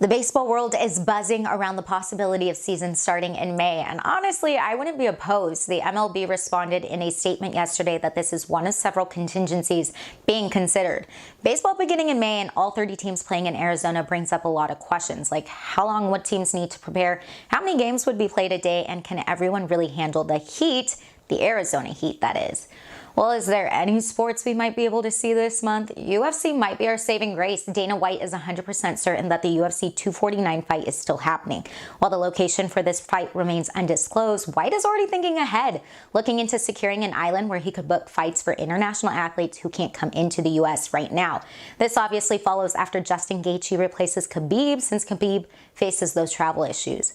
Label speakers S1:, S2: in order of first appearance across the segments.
S1: The baseball world is buzzing around the possibility of season starting in May, and honestly, I wouldn't be opposed. The MLB responded in a statement yesterday that this is one of several contingencies being considered. Baseball beginning in May and all 30 teams playing in Arizona brings up a lot of questions, like how long would teams need to prepare, how many games would be played a day, and can everyone really handle the heat, the Arizona heat, that is. Well, is there any sports we might be able to see this month? UFC might be our saving grace. Dana White is 100% certain that the UFC 249 fight is still happening. While the location for this fight remains undisclosed, White is already thinking ahead, looking into securing an island where he could book fights for international athletes who can't come into the U.S. right now. This obviously follows after Justin Gaethje replaces Khabib, since Khabib faces those travel issues.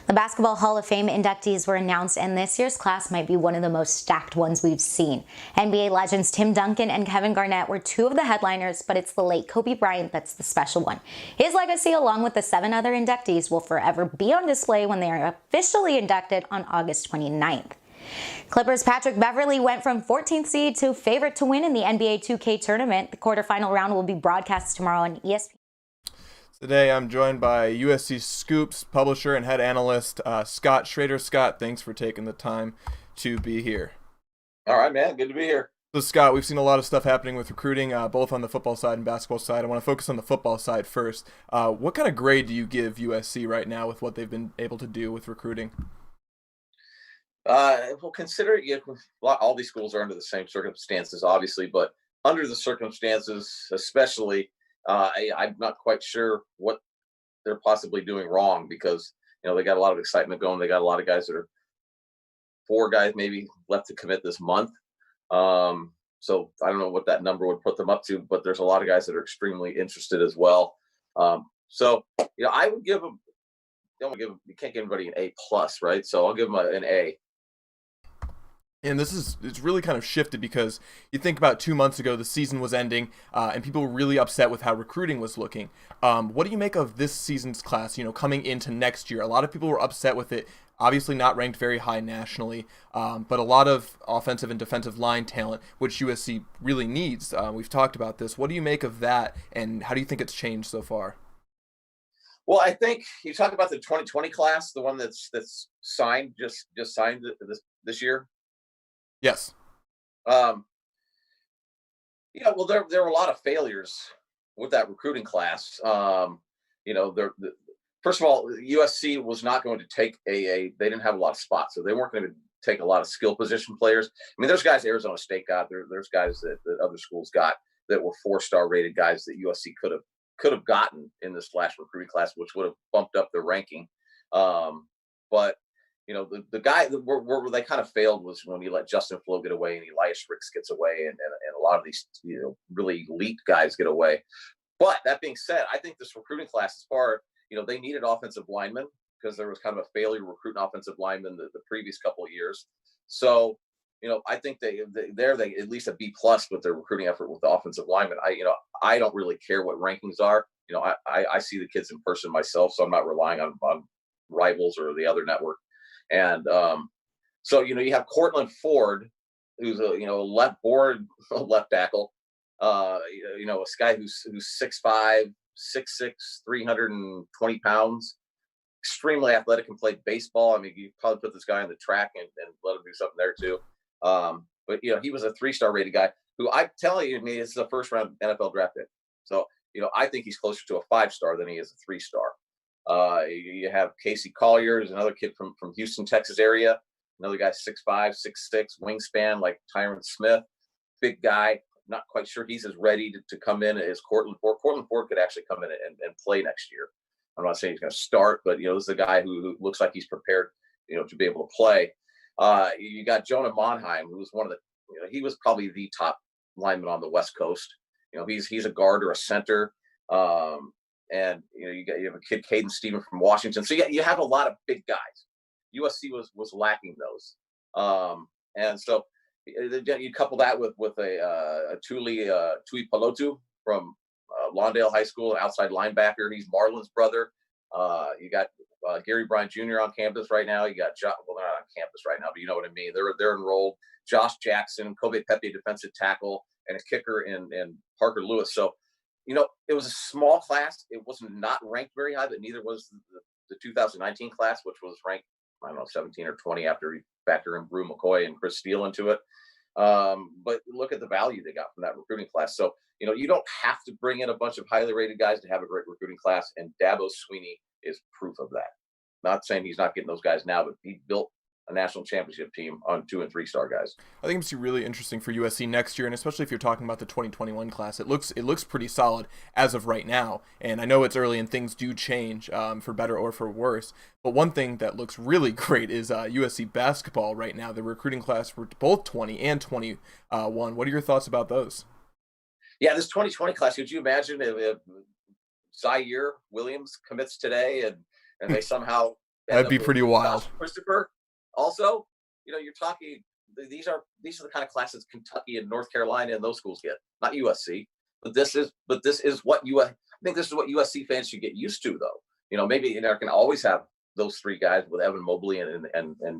S1: The Basketball Hall of Fame inductees were announced, and this year's class might be one of the most stacked ones we've seen. NBA legends Tim Duncan and Kevin Garnett were two of the headliners, but it's the late Kobe Bryant that's the special one. His legacy, along with the 7 other inductees, will forever be on display when they are officially inducted on August 29th. Clippers' Patrick Beverley went from 14th seed to favorite to win in the NBA 2K tournament. The quarterfinal round will be broadcast tomorrow on ESPN.
S2: Today I'm joined by USC Scoops publisher and head analyst Scott Schrader. Scott, thanks for taking the time to be here.
S3: All right, man. Good to be here.
S2: So Scott, we've seen a lot of stuff happening with recruiting, both on the football side and basketball side. I want to focus on the football side first. What kind of grade do you give USC right now with what they've been able to do with recruiting?
S3: Well, consider all these schools are under the same circumstances, obviously, but under the circumstances, especially, I'm not quite sure what they're possibly doing wrong because, they got a lot of excitement going. They got a lot of guys that are 4 guys maybe left to commit this month. So I don't know what that number would put them up to, but there's a lot of guys that are extremely interested as well. So I would give them, you can't give anybody an A plus, right? So I'll give them an A.
S2: And it's really kind of shifted because you think about 2 months ago, the season was ending, and people were really upset with how recruiting was looking. What do you make of this season's class, coming into next year? A lot of people were upset with it, obviously not ranked very high nationally, but a lot of offensive and defensive line talent, which USC really needs. We've talked about this. What do you make of that, and how do you think it's changed so far?
S3: Well, I think you talk about the 2020 class, the one that's signed, just signed this year.
S2: Yes.
S3: Well, there were a lot of failures with that recruiting class. First of all, USC was not going to take they didn't have a lot of spots, so they weren't going to take a lot of skill position players. I mean, there's guys Arizona State got, there's guys that other schools got that were 4-star rated guys that USC could have gotten in this last recruiting class, which would have bumped up their ranking. But the guy where they kind of failed was when you let Justin Flo get away and Elias Ricks gets away and a lot of these really elite guys get away. But that being said, I think this recruiting class is far, they needed offensive linemen because there was kind of a failure recruiting offensive linemen the previous couple of years. So, I think they at least a B plus with their recruiting effort with the offensive linemen. I don't really care what rankings are. I see the kids in person myself, so I'm not relying on Rivals or the other network. And so you have Cortland Ford, who's a left tackle, a guy who's 6'5", 6'6", 320 pounds, extremely athletic and played baseball. I mean, you probably put this guy on the track and let him do something there too. But he was a 3-star rated guy who I'm telling you, it's a first round NFL draft pick. So I think he's closer to a 5-star than he is a 3-star. You have Casey Colliers, another kid from Houston, Texas area. Another guy 6'5", 6'6", wingspan like Tyron Smith, big guy. Not quite sure he's as ready to come in as Cortland Ford. Cortland Ford could actually come in and play next year. I'm not saying he's going to start, but this is a guy who looks like he's prepared, to be able to play. You got Jonah Monheim, who was one of the, he was probably the top lineman on the West Coast. He's a guard or a center. And you have a kid, Caden Stevens from Washington. So you have a lot of big guys. USC was lacking those, and so you couple that with a Tui Pelotu from Lawndale High School, an outside linebacker. He's Marlon's brother. You got Gary Bryant Jr. on campus right now. You got they're not on campus right now, but you know what I mean. They're enrolled. Josh Jackson, Kobe Pepe, defensive tackle, and a kicker in Parker Lewis. So it was a small class. It wasn't not ranked very high, but neither was the 2019 class, which was ranked, I don't know, 17 or 20 after you factor in Brew McCoy and Chris Steele into it. But look at the value they got from that recruiting class. So, you don't have to bring in a bunch of highly rated guys to have a great recruiting class. And Dabo Swinney is proof of that. Not saying he's not getting those guys now, but he built a national championship team on 2- and 3-star guys.
S2: I think it's really interesting for USC next year, and especially if you're talking about the 2021 class, it looks pretty solid as of right now. And I know it's early and things do change for better or for worse. But one thing that looks really great is USC basketball right now. The recruiting class for both 20 and 21. What are your thoughts about those?
S3: Yeah, this 2020 class. Could you imagine if Zaire Williams commits today and they somehow
S2: that'd be pretty wild.
S3: Christopher. Also, you're talking. These are the kind of classes Kentucky and North Carolina and those schools get, not USC. But this is what I think this is what USC fans should get used to, though. Maybe can always have those 3 guys with Evan Mobley and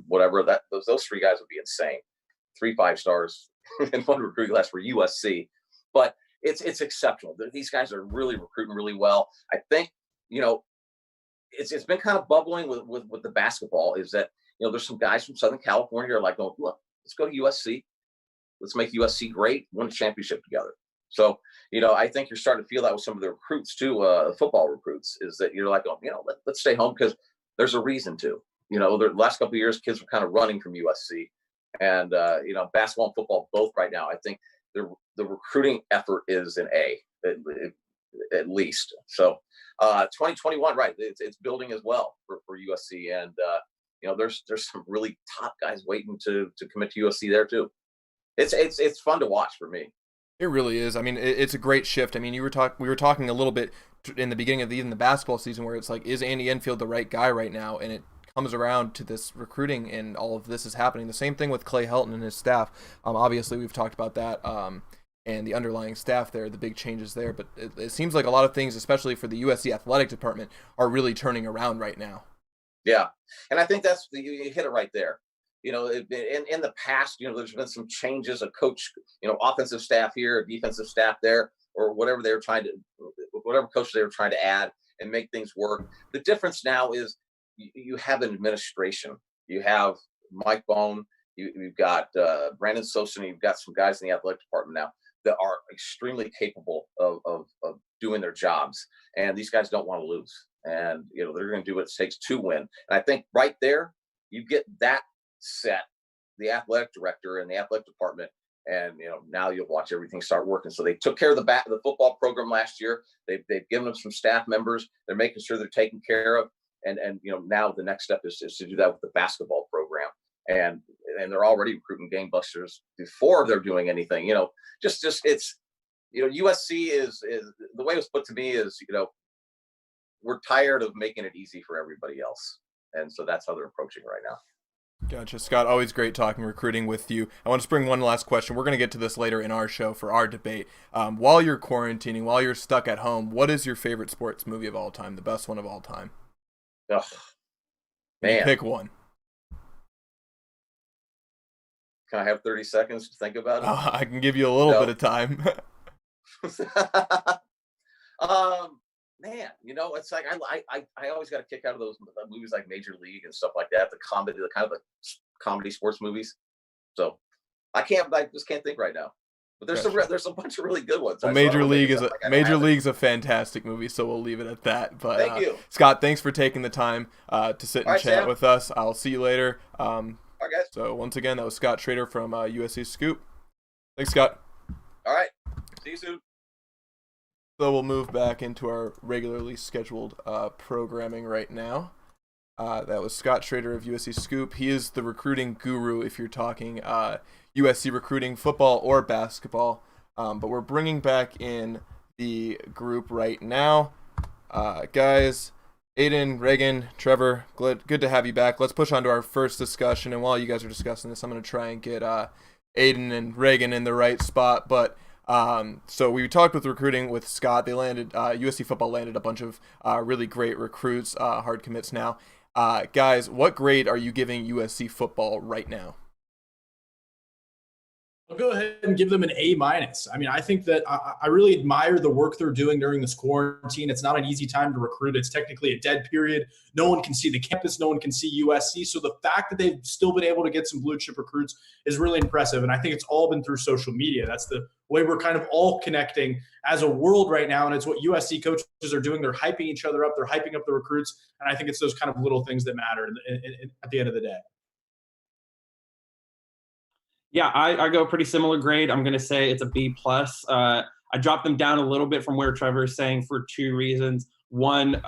S3: whatever. That those 3 guys would be insane. 3 5-stars in one recruiting class for USC, but it's exceptional. These guys are really recruiting really well. I think it's been kind of bubbling with the basketball is that. There's some guys from Southern California who are like, oh, look, let's go to USC. Let's make USC great, win a championship together. So, I think you're starting to feel that with some of the recruits too, football recruits, is that you're like, oh, let's stay home because there's a reason to. The last couple of years, kids were kind of running from USC. And, basketball and football both right now. I think the recruiting effort is an A, at least. So 2021, right, it's building as well for USC. And, there's some really top guys waiting to commit to USC there too. It's fun to watch for me.
S2: It really is. I mean, it's a great shift. I mean, we were talking a little bit in the beginning of even the basketball season where it's like, is Andy Enfield the right guy right now? And it comes around to this recruiting and all of this is happening. The same thing with Clay Helton and his staff. Obviously, we've talked about that and the underlying staff there, the big changes there. But it seems like a lot of things, especially for the USC athletic department, are really turning around right now.
S3: Yeah. And I think you hit it right there. In the past, there's been some changes, a coach, offensive staff here, defensive staff there, or whatever coach they were trying to add and make things work. The difference now is you have an administration. You have Mike Bone, you've got Brandon Sosa, and you've got some guys in the athletic department now that are extremely capable of doing their jobs. And these guys don't want to lose. And, they're going to do what it takes to win. And I think right there, you get that set, the athletic director and the athletic department. And, now you'll watch everything start working. So they took care of the football program last year. They've given them some staff members. They're making sure they're taken care of. And now the next step is to do that with the basketball program. And they're already recruiting gangbusters before they're doing anything, just it's, USC is the way it was put to me is, we're tired of making it easy for everybody else. And so that's how they're approaching right now.
S2: Gotcha. Scott, always great talking recruiting with you. I want to spring one last question. We're going to get to this later in our show for our debate. While you're quarantining, while you're stuck at home, what is your favorite sports movie of all time, the best one of all time?
S3: Oh, man.
S2: Pick one.
S3: Can I have 30 seconds to think about it?
S2: I can give you a little bit of time.
S3: Man, it's like I always got a kick out of those movies like Major League and stuff like that. The comedy sports movies. So I just can't think right now. But there's a bunch of really good ones.
S2: Well, Major League's a fantastic movie, so we'll leave it at that. But
S3: thank you,
S2: Scott. Thanks for taking the time to sit and chat with us. I'll see you later.
S3: All right, guys.
S2: So once again, that was Scott Schrader from USC Scoop. Thanks, Scott.
S3: All right. See you soon.
S2: So we'll move back into our regularly scheduled programming right now. That was Scott Schrader of USC Scoop. He is the recruiting guru if you're talking USC recruiting, football or basketball. But we're bringing back in the group right now. Guys, Aiden, Reagan, Trevor, good to have you back. Let's push on to our first discussion. And while you guys are discussing this, I'm going to try and get Aiden and Reagan in the right spot. But so we talked with recruiting with Scott. They landed, USC football landed a bunch of really great recruits, hard commits now. Guys, what grade are you giving USC football right now?
S4: I'll go ahead and give them an A minus. I mean, I think that I really admire the work they're doing during this quarantine. It's not an easy time to recruit. It's technically a dead period. No one can see the campus. No one can see USC. So the fact that they've still been able to get some blue chip recruits is really impressive. And I think it's all been through social media. That's the way we're kind of all connecting as a world right now. And it's what USC coaches are doing. They're hyping each other up. They're hyping up the recruits. And I think it's those kind of little things that matter at the end of the day.
S5: Yeah, I go pretty similar grade. I'm going to say it's a B plus. I dropped them down a little bit from where Trevor is saying for two reasons. One,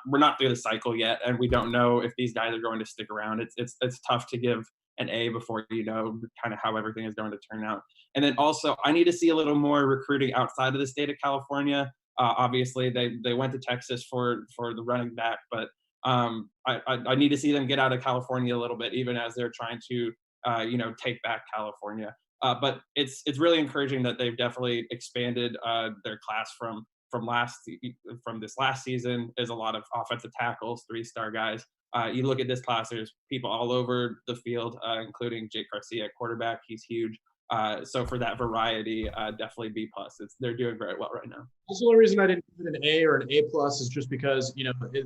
S5: we're not through the cycle yet, and we don't know if these guys are going to stick around. It's tough to give an A before you know kind of how everything is going to turn out. And then also, I need to see a little more recruiting outside of the state of California. Obviously, they went to Texas for the running back, but I need to see them get out of California a little bit, even as they're trying to take back California. But it's really encouraging that they've definitely expanded their class from this last season. There's a lot of offensive tackles, 3-star guys. You look at this class, there's people all over the field, including Jake Garcia at quarterback. He's huge. So for that variety, definitely B plus. They're doing very well right now.
S4: That's the only reason I didn't give it an A or an A plus is just because,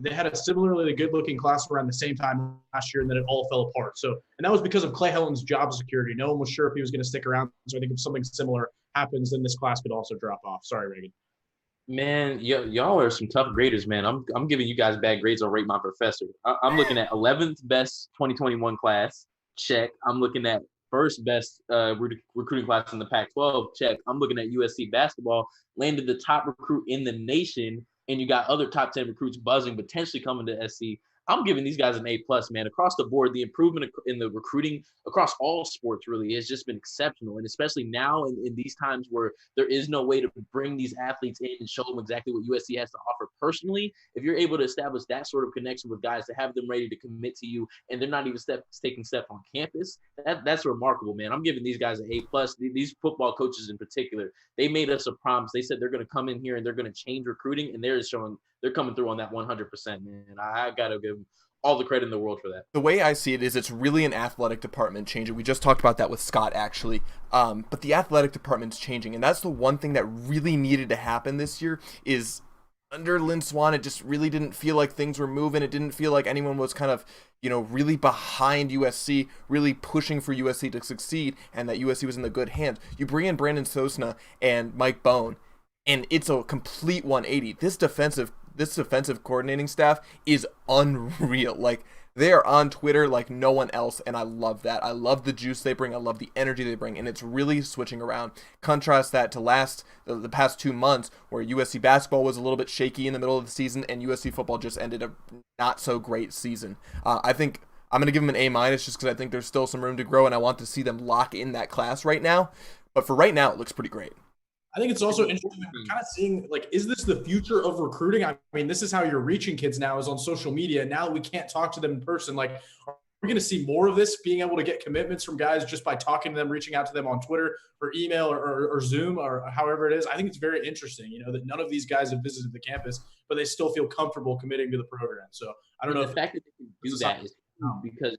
S4: they had a similarly good looking class around the same time last year, and then it all fell apart. So, and that was because of Clay Helton's job security. No one was sure if he was going to stick around. So I think if something similar happens, then this class could also drop off. Sorry, Reagan.
S6: Man, y'all are some tough graders, man. I'm giving you guys bad grades on Rate My Professor. I'm looking at 11th best 2021 class. Check. I'm looking at first best recruiting class in the Pac-12. Check. I'm looking at USC basketball, landed the top recruit in the nation, and you got other top 10 recruits buzzing, potentially coming to SC. I'm giving these guys an A plus, man. Across the board, the improvement in the recruiting across all sports really has just been exceptional. And especially now in these times where there is no way to bring these athletes in and show them exactly what USC has to offer personally, if you're able to establish that sort of connection with guys to have them ready to commit to you and they're not even taking steps on campus, that's remarkable, man. I'm giving these guys an A plus. These football coaches in particular, they made us a promise. They said they're going to come in here and they're going to change recruiting, and they're coming through on that 100%, man. I got to give them all the credit in the world for that.
S2: The way I see it is it's really an athletic department changing. We just talked about that with Scott, actually. But the athletic department's changing, and that's the one thing that really needed to happen this year is under Lynn Swann, it just really didn't feel like things were moving. It didn't feel like anyone was kind of, really behind USC, really pushing for USC to succeed, and that USC was in the good hands. You bring in Brandon Sosna and Mike Bone, and it's a complete 180. This defensive coordinating staff is unreal. Like, they are on Twitter like no one else, and I love that. I love the juice they bring. I love the energy they bring, and it's really switching around. Contrast that to the past 2 months where USC basketball was a little bit shaky in the middle of the season, and USC football just ended a not so great season. I think I'm going to give them an A minus just because I think there's still some room to grow, and I want to see them lock in that class right now. But for right now, it looks pretty great.
S4: I think it's also interesting kind of seeing, is this the future of recruiting? I mean, this is how you're reaching kids now, is on social media. Now we can't talk to them in person. Are we going to see more of this, being able to get commitments from guys just by talking to them, reaching out to them on Twitter or email or Zoom or however it is? I think it's very interesting, that none of these guys have visited the campus, but they still feel comfortable committing to the program. So I don't know.
S6: The fact that they can do that is because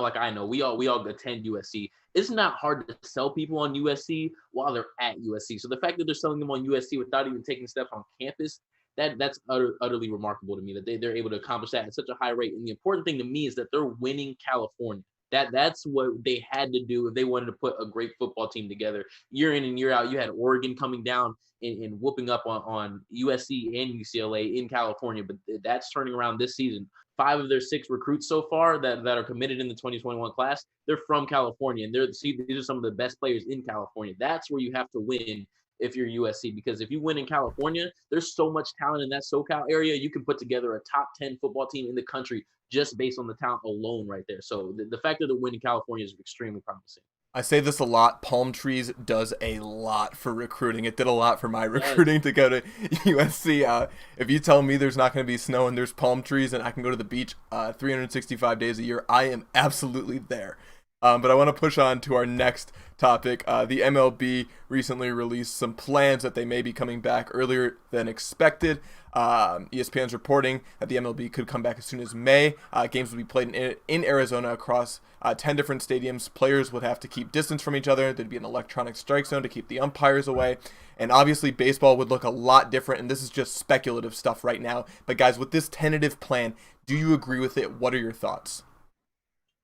S6: like I know, we all attend USC. It's not hard to sell people on USC while they're at USC. So the fact that they're selling them on USC without even taking steps on campus, that's utterly remarkable to me that they're able to accomplish that at such a high rate. And the important thing to me is that they're winning California. That's what they had to do if they wanted to put a great football team together. Year in and year out, you had Oregon coming down and whooping up on USC and UCLA in California, but that's turning around this season. 5 of their 6 recruits so far that are committed in the 2021 class, they're from California, and these are some of the best players in California. That's where you have to win if you're USC, because if you win in California, there's so much talent in that SoCal area. You can put together a top 10 football team in the country just based on the talent alone right there. So the fact that they're winning California is extremely promising.
S2: I say this a lot. Palm trees does a lot for recruiting. It did a lot for my recruiting to go to USC. If you tell me there's not going to be snow and there's palm trees and I can go to the beach 365 days a year, I am absolutely there. But I want to push on to our next topic. The MLB recently released some plans that they may be coming back earlier than expected. ESPN's reporting that the MLB could come back as soon as May. Games will be played in Arizona across 10 different stadiums. Players would have to keep distance from each other. There'd be an electronic strike zone to keep the umpires away. And obviously baseball would look a lot different. And this is just speculative stuff right now. But guys, with this tentative plan, do you agree with it? What are your thoughts?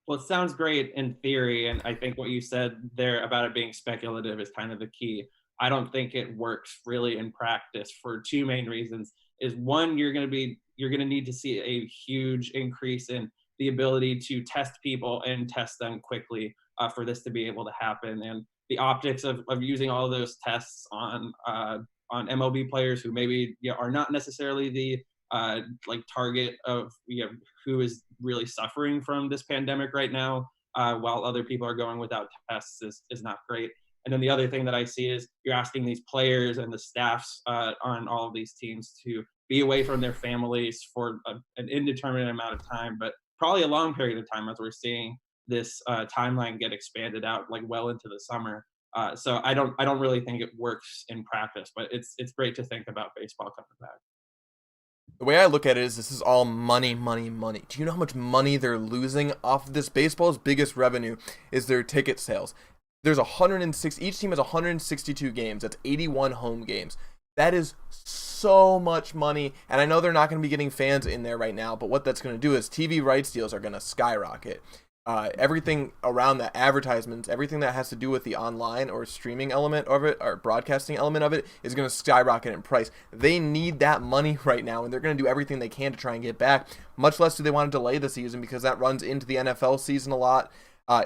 S5: Well, it sounds great in theory, and I think what you said there about it being speculative is kind of the key. I don't think it works really in practice for two main reasons. Is one, you're going to need to see a huge increase in the ability to test people and test them quickly for this to be able to happen. And the optics of using all of those tests on MLB players who maybe are not necessarily the target of who is really suffering from this pandemic right now, while other people are going without tests is not great. And then the other thing that I see is you're asking these players and the staffs on all of these teams to be away from their families for an indeterminate amount of time, but probably a long period of time as we're seeing this timeline get expanded out well into the summer. So I don't really think it works in practice, but it's great to think about baseball coming back.
S2: The way I look at it is this is all money, money, money. Do you know how much money they're losing off of this? Baseball's biggest revenue is their ticket sales. There's 106, each team has 162 games. That's 81 home games. That is so much money. And I know they're not going to be getting fans in there right now, but what that's going to do is TV rights deals are going to skyrocket. Everything around that, advertisements, everything that has to do with the online or streaming element of it or broadcasting element of it is going to skyrocket in price. They need that money right now, and they're going to do everything they can to try and get back. Much less do they want to delay the season because that runs into the NFL season a lot.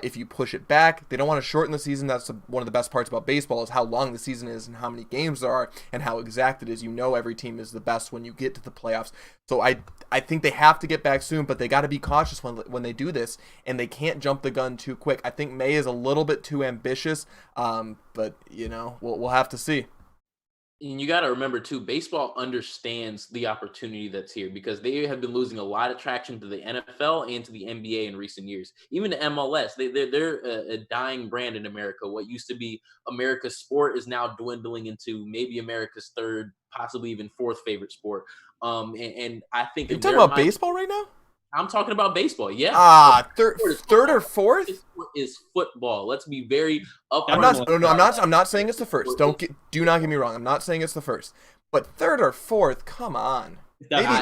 S2: If you push it back, they don't want to shorten the season. That's one of the best parts about baseball is how long the season is and how many games there are and how exact it is. You know every team is the best when you get to the playoffs. So I think they have to get back soon, but they got to be cautious when they do this, and they can't jump the gun too quick. I think May is a little bit too ambitious, but we'll have to see.
S6: And you got to remember, too, baseball understands the opportunity that's here because they have been losing a lot of traction to the NFL and to the NBA in recent years. Even to MLS, they're a dying brand in America. What used to be America's sport is now dwindling into maybe America's third, possibly even fourth favorite sport. And I think—
S2: Are you talking about baseball right now?
S6: I'm talking about baseball, yeah.
S2: Third or fourth
S6: is football. Let's be very
S2: upfront. I'm not saying it's the first. Do not get me wrong. I'm not saying it's the first. But third or fourth, come on.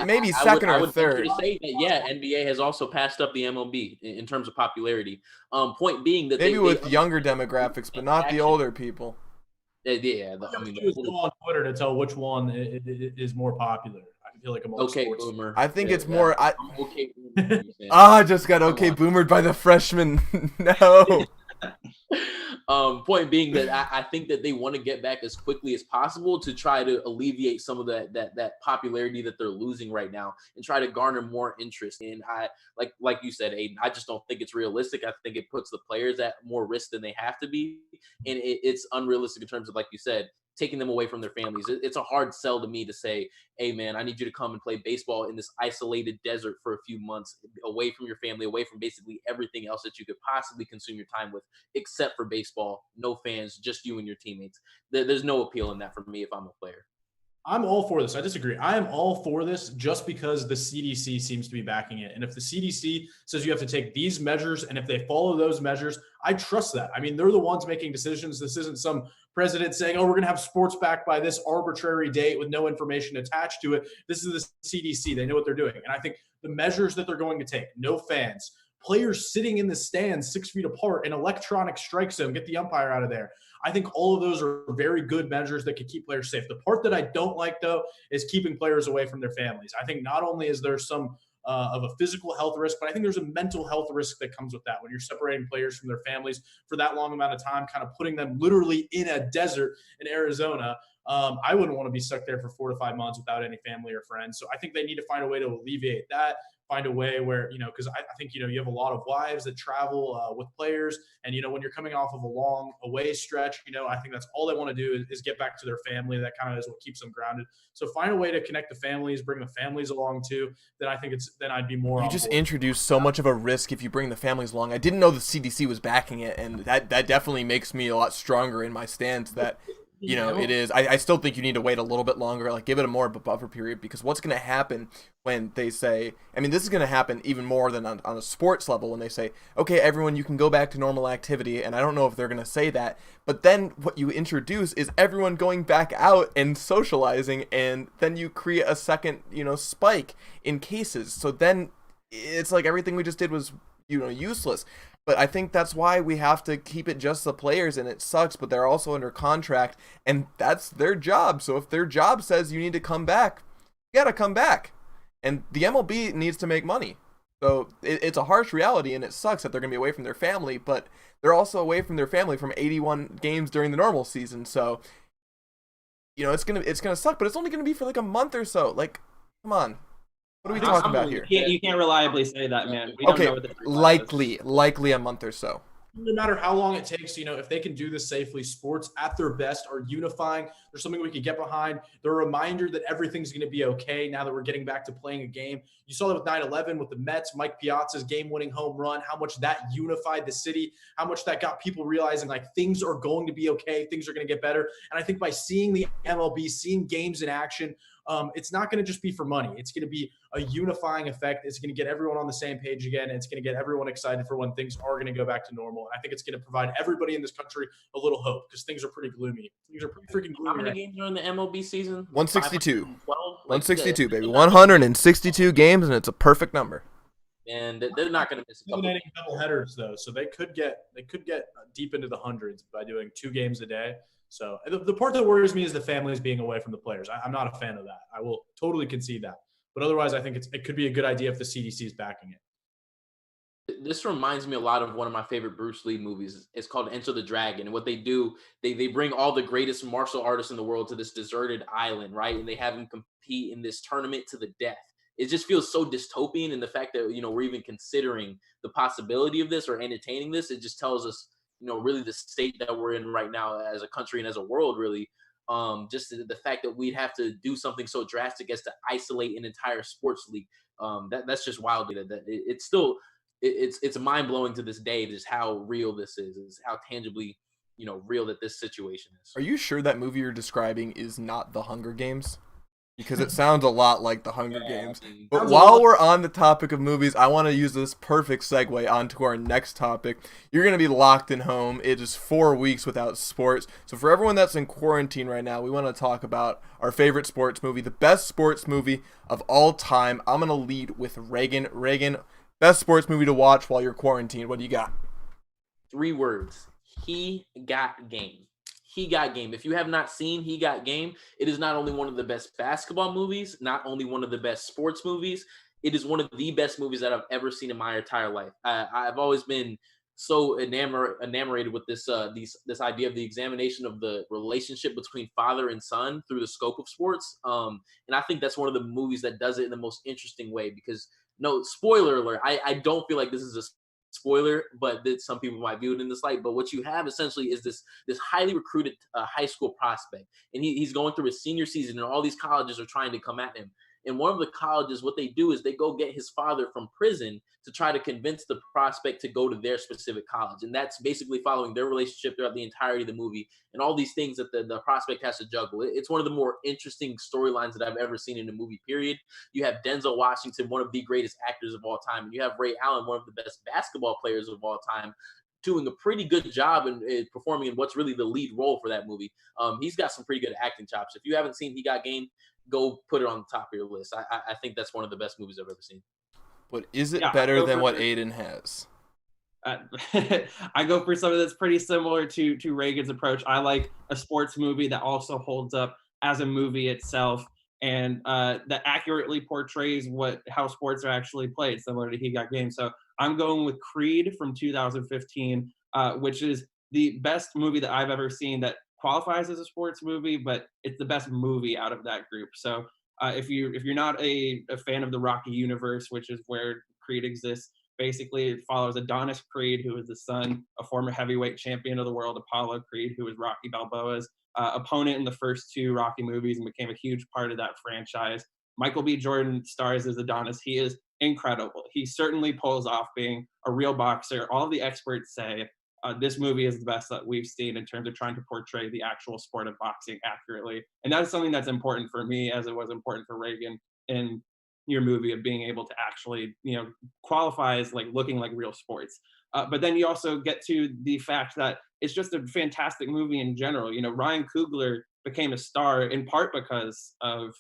S2: Maybe second or third.
S6: I would say that NBA has also passed up the MLB in terms of popularity. Point being that
S2: maybe with younger demographics, but not the older people.
S6: Yeah,
S4: you go on Twitter to tell which one is more popular. I feel like I'm
S6: okay, boomer.
S2: I think it's more.
S6: Okay, boomer.
S2: I just got boomered by the freshman. No.
S6: Point being that I think that they want to get back as quickly as possible to try to alleviate some of that popularity that they're losing right now and try to garner more interest. And I like you said, Aiden, I just don't think it's realistic. I think it puts the players at more risk than they have to be, and it's unrealistic in terms of, like you said, taking them away from their families. It's a hard sell to me to say, hey, man, I need you to come and play baseball in this isolated desert for a few months, away from your family, away from basically everything else that you could possibly consume your time with, except for baseball. No fans, just you and your teammates. There's no appeal in that for me if I'm a player.
S4: I'm all for this. I disagree. I am all for this just because the CDC seems to be backing it. And if the CDC says you have to take these measures, and if they follow those measures, I trust that. I mean, they're the ones making decisions. This isn't some president saying, oh, we're going to have sports back by this arbitrary date with no information attached to it. This is the CDC. They know what they're doing. And I think the measures that they're going to take, no fans, players sitting in the stands 6 feet apart, an electronic strike zone, get the umpire out of there. I think all of those are very good measures that could keep players safe. The part that I don't like, though, is keeping players away from their families. I think not only is there some of a physical health risk, but I think there's a mental health risk that comes with that. When you're separating players from their families for that long amount of time, kind of putting them literally in a desert in Arizona, I wouldn't want to be stuck there for 4 to 5 months without any family or friends. So I think they need to find a way to alleviate that. find a way where, because I think, you have a lot of wives that travel with players. And, when you're coming off of a long away stretch, I think that's all they want to do is get back to their family. That kind of is what keeps them grounded. So find a way to connect the families, bring the families along too. Then I think then I'd be more.
S2: You just introduced so much of a risk if you bring the families along. I didn't know the CDC was backing it, and that definitely makes me a lot stronger in my stance that, it is. I still think you need to wait a little bit longer, like give it a more of a buffer period, because what's going to happen when they say, this is going to happen even more than on a sports level when they say, okay, everyone, you can go back to normal activity, and I don't know if they're going to say that, but then what you introduce is everyone going back out and socializing, and then you create a second, spike in cases. So then it's like everything we just did was, useless. But I think that's why we have to keep it just the players, and it sucks, but they're also under contract, and that's their job. So if their job says you need to come back, you got to come back. And the MLB needs to make money. So it's a harsh reality, and it sucks that they're going to be away from their family, but they're also away from their family from 81 games during the normal season. So, it's going to suck, but it's only going to be for like a month or so. Like, come on. What are we talking about here?
S5: You can't reliably say that, man. We don't know what the
S2: likely a month or so.
S4: No matter how long it takes, if they can do this safely, sports at their best are unifying. There's something we can get behind. The reminder that everything's going to be okay now that we're getting back to playing a game. You saw that with 9/11 with the Mets, Mike Piazza's game-winning home run, how much that unified the city, how much that got people realizing like things are going to be okay, things are going to get better. And I think by seeing the MLB, seeing games in action, it's not going to just be for money. It's going to be a unifying effect. It's going to get everyone on the same page again. It's going to get everyone excited for when things are going to go back to normal. And I think it's going to provide everybody in this country a little hope because things are pretty gloomy. Things are pretty freaking gloomy.
S6: How many games are in the MLB season?
S2: 162.
S6: 162,
S2: baby. 162 games, and it's a perfect number.
S6: And they're not going to miss a couple.
S4: Double headers though, so they could get deep into the hundreds by doing 2 games a day. So the part that worries me is the families being away from the players. I'm not a fan of that. I will totally concede that. But otherwise, I think it could be a good idea if the CDC is backing it.
S6: This reminds me a lot of one of my favorite Bruce Lee movies. It's called Enter the Dragon. And what they do, they bring all the greatest martial artists in the world to this deserted island, right? And they have them compete in this tournament to the death. It just feels so dystopian. And the fact that, we're even considering the possibility of this or entertaining this, it just tells us, really the state that we're in right now as a country and as a world, really. Just the fact that we'd have to do something so drastic as to isolate an entire sports league. That's just wild. It's mind blowing to this day, just how real this is how tangibly, real that this situation is.
S2: Are you sure that movie you're describing is not The Hunger Games? Because it sounds a lot like The Hunger Games. But while we're on the topic of movies, I want to use this perfect segue onto our next topic. You're going to be locked in home. It is 4 weeks without sports. So for everyone that's in quarantine right now, we want to talk about our favorite sports movie, the best sports movie of all time. I'm going to lead with Reagan. Reagan, best sports movie to watch while you're quarantined. What do you got?
S6: 3 words. He got game. He Got Game. If you have not seen He Got Game, it is not only one of the best basketball movies, not only one of the best sports movies, it is one of the best movies that I've ever seen in my entire life. I've always been so enamored with this idea of the examination of the relationship between father and son through the scope of sports. And I think that's one of the movies that does it in the most interesting way because, no, spoiler alert, I don't feel like this is a spoiler, but that some people might view it in this light. But what you have essentially is this highly recruited high school prospect, and he's going through his senior season, and all these colleges are trying to come at him. And one of the colleges, what they do is they go get his father from prison to try to convince the prospect to go to their specific college. And that's basically following their relationship throughout the entirety of the movie and all these things that the prospect has to juggle. It's one of the more interesting storylines that I've ever seen in a movie, period. You have Denzel Washington, one of the greatest actors of all time. And you have Ray Allen, one of the best basketball players of all time, doing a pretty good job in performing in what's really the lead role for that movie. He's got some pretty good acting chops. If you haven't seen He Got Game, go put it on the top of your list. I think that's one of the best movies I've ever seen.
S2: But is it better than what Aiden has?
S5: I go for something that's pretty similar to Reagan's approach. I like a sports movie that also holds up as a movie itself and that accurately portrays how sports are actually played, similar to He Got Game. So I'm going with Creed from 2015, which is the best movie that I've ever seen that qualifies as a sports movie, but it's the best movie out of that group. So If you're not a fan of the Rocky universe, which is where Creed exists, basically it follows Adonis Creed, who is the son of former heavyweight champion of the world Apollo Creed, who was Rocky Balboa's opponent in the first 2 Rocky movies and became a huge part of that franchise. Michael B. Jordan stars as Adonis. He is incredible. He certainly pulls off being a real boxer. All the experts say this movie is the best that we've seen in terms of trying to portray the actual sport of boxing accurately. And that is something that's important for me, as it was important for Reagan in your movie, of being able to actually, qualify as like looking like real sports. But then you also get to the fact that it's just a fantastic movie in general. Ryan Coogler became a star in part because of